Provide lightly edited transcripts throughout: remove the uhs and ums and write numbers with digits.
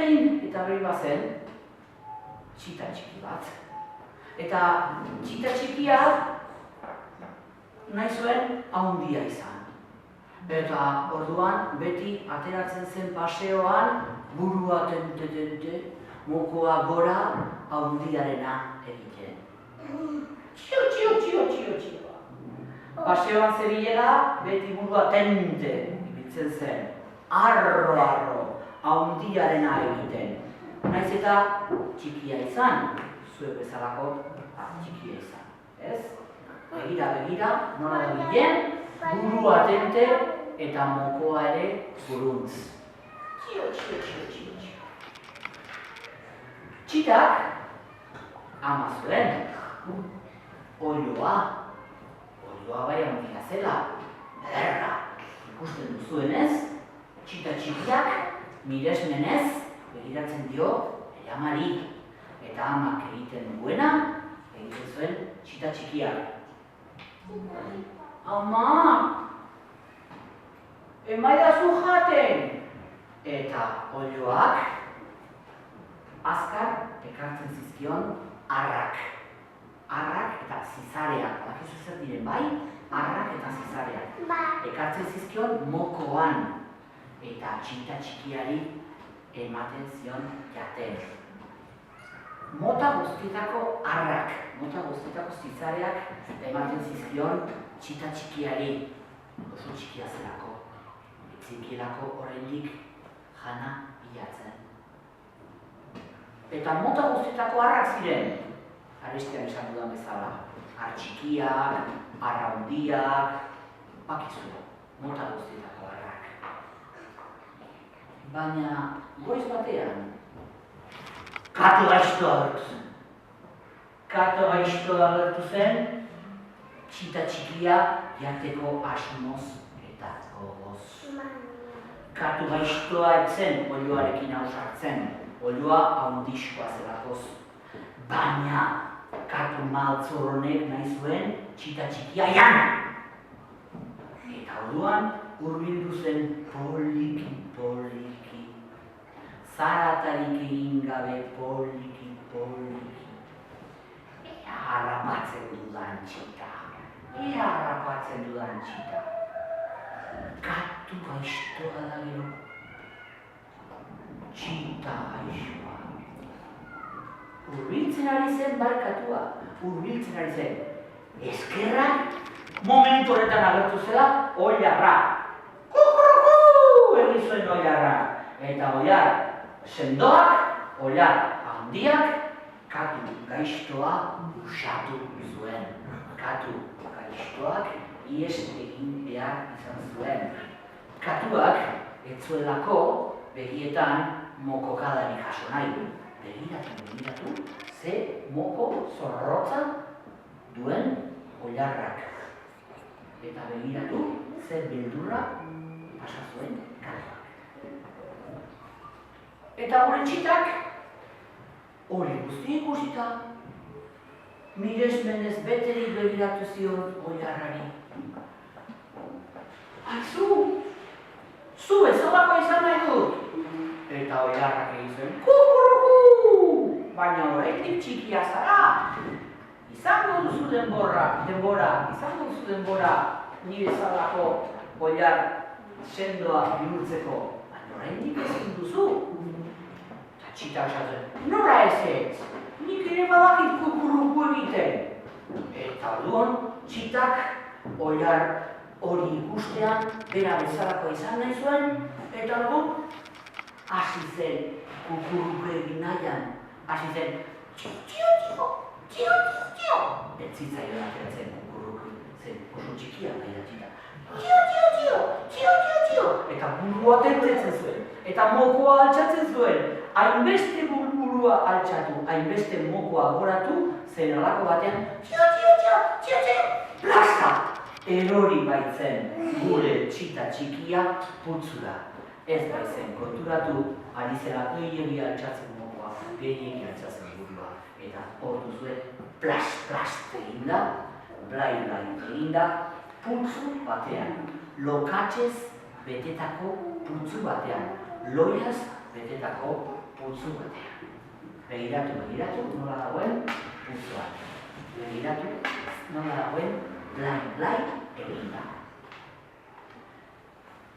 behin eta behin bazen, txita txiki bat. Eta txita txikia nahi zuen haundia izan. Eta orduan beti ateratzen zen paseoan, burua tente, mokoa gora haundiarena egiten. Txio. Paseoan zebilela, beti burua tente ibiltzen zen. Arro, haundiarena egiten. Naiz eta txikia izan, zuek bezalako txikia izan. Ez? Begira, nola dabilen, burua tente eta mokoa ere buruntz. Txio. Txitak ama zuen, oiloa bai handia zela, ederra. Ikusten duzuenez, txita txikiak miresmenez begiratzen dio bere amari. Eta amak egiten duena, egiten zuen txita txikiak. Ama, emaidazu jaten! Eta oiloak azkar ekartzen zizkion arrak. Arrak eta zizareak. Badakizu zer diren bai? Arrak eta zizareak. Ekartzen zizkion mokoan. Eta txita txikiari ematen zion jaten. Mota guztietako arrak, mota guztietako zizareak ematen zizkion txita txikiari. Oso txikia zelako. Etzikielako oraindik jana bilatzen. Eta mota guztietako arrak ziren. Arestian esan dudan bezala. Ar txikiak, ar handiak, bakizu, mota guztietako arrak. Baina, goiz batean, Kato gaiztoa agertu zen, txita txikia jateko asmoz eta gogoz. Kato gaiztoa etzen oiloarekin ausartzen, oiloa haundizkoa zelakoz. Baina, katu maltzorronek nahi zuen txita txikia jan. Eta orduan hurbildu zen poliki. Zaratarik egin gabe poliki. Ea harrapatzen dudan txita. Katu gaiztoa da gero. Txita gaiztoa. Hurbiltzen ari zen barkatua, hurbiltzen ari zen. Eskerrak, momentu horretan agertu zela, oilarra. Kukuruku! Egin zuen oilarra. Eta oilar sendoak, oilar handiak, katu gaiztoa usatu zuen. Katu gaiztoak ihes egin behar izan zuen. Katuak ez zuelako begietan mokokadarik jaso nahi. Begiratu, ze moko zorrotza duen oilarrak. Eta begiratu, ze beldurra pasa zuen katuak. Eta gure txitak, hori guzti ikusita, miresmenez beterik begiratu zion oilarrari. Aizu, zu bezalako izan nahi dut. Eta oilarrak egin zuen, kukuruku! Baina oraindik txikia zara. Izango duzu denbora, ni bezalako oilar sendoa bihurtzeko. Baina oraindik ezin duzu. Eta txita esaten, nora ez? Nik ere badakit kukuruku egiten. Eta orduan, txitak oilar hori ikustean, bera bezalako izan nahi zuen, eta orduan, hasi zen kukuruku egin nahian, hasi zen tio. Ez zitzaion ateratzen kukuruku, zen oso txikia nahi da txita. Tio. Eta burua tentetzen zuen, eta mokoa altxatzen zuen. Hainbeste burua altxatu, hainbeste mokoa goratu, zen alako batean tio. Plasta! Erori baitzen gure txita txikia putzura. Ez baizen konturatu, ari zela gehiegi altxatzen mokoa, gehiegi altxatzen burua. Eta hor duzue, plast eginda, blai eginda, putzu batean. Lokatxez betetako putzu batean. Loiaz betetako putzu batean. Begiratu nola dagoen putzuan. Begiratu nola dagoen blai egin da.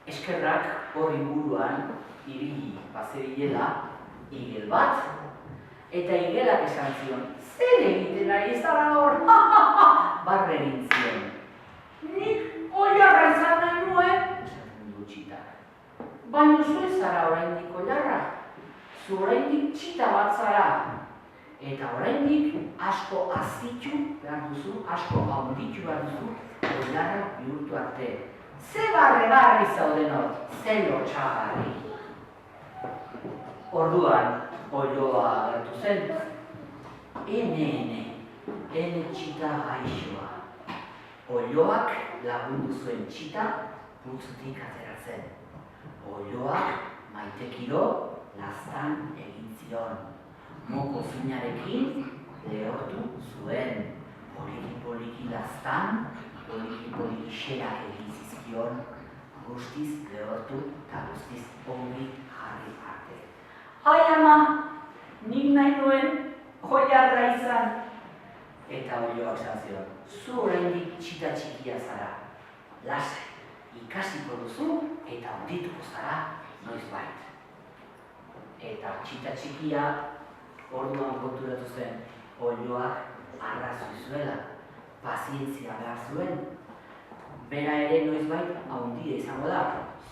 Eskerrak hor inguruan ibili bazebilela igel bat, eta igelak esan zion, zer egiten ari zara hor? Barre egin zion. Nik oilarra izan nahi nuen, esaten du txitak. Baina zu ez zara oraindik oilarra, zu oraindik txita bat zara. Eta oraindik asko hazitu behar duzu, asko handitu behar duzu, oilarra bihurtu arte. Ze barre zauden hor, ze lotxagarri. Orduan, oiloa agertu zen. Ene txita gaixoa. Oiloak lagundu zuen txita putzutik ateratzen. Oiloak maitekiro laztan egin zion. Moko finarekin lehortu zuen. Poliki laztan, poliki xerak egin zizkion, guztiz lehortu eta guztiz ongi jarri arte. Ai ama, nik nahi nuen oilarra izan. Eta oiloak esan zion, zu oraindik txita txikia zara. Lasai, ikasiko duzu eta handituko zara noizbait. Eta txita txikia orduan konturatu zen oiloak arrazoi zuela, pazientzia behar zuen. Bera ere noizbait handia izango da,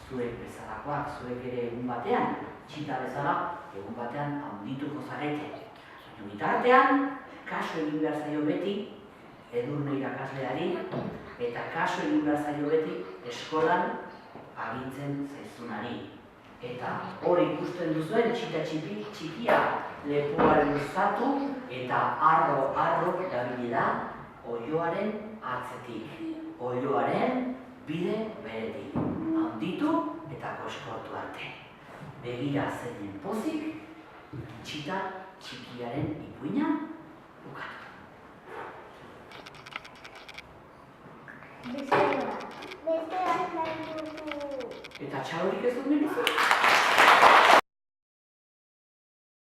zuek bezalakoak, zuek ere egun batean, txita bezala, egun batean handituko zarete. Bitartean, kaso egin behar zaio beti, Edurne irakasleari, eta kaso egin behar zaio beti eskolan agintzen zaizunari. Eta hori ikusten duzuen txita txikia lepoaren luzatu eta arro dabili da oiloaren atzetik. Oiloaren bide beretik. Handitu eta koskortu arte. Begira zeinen pozik, txita txikiaren ipuina bukatu. Beste bat nahi duzu. Eta txalorik ez dut merizu?